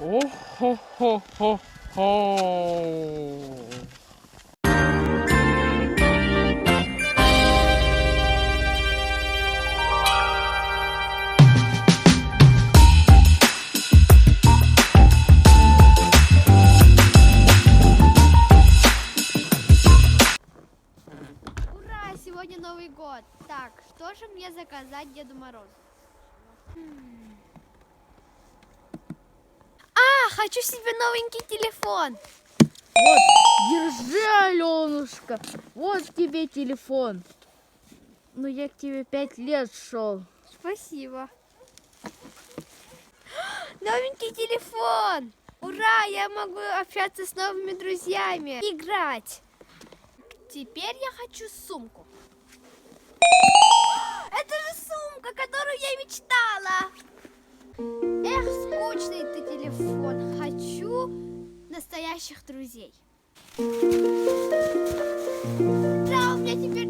О-хо-хо-хо-хо. Ура! Сегодня Новый год. Так, что же мне заказать Деду Морозу? Хочу себе новенький телефон. Вот, держи, Аленушка, вот тебе телефон. Ну, я к тебе 5 лет шел. Спасибо. Новенький телефон. Ура! Я могу общаться с новыми друзьями. Играть. Теперь я хочу сумку. Это же сумка, которую я мечтала. Эх, скучный ты телефон. Хочу настоящих друзей. Да, у меня теперь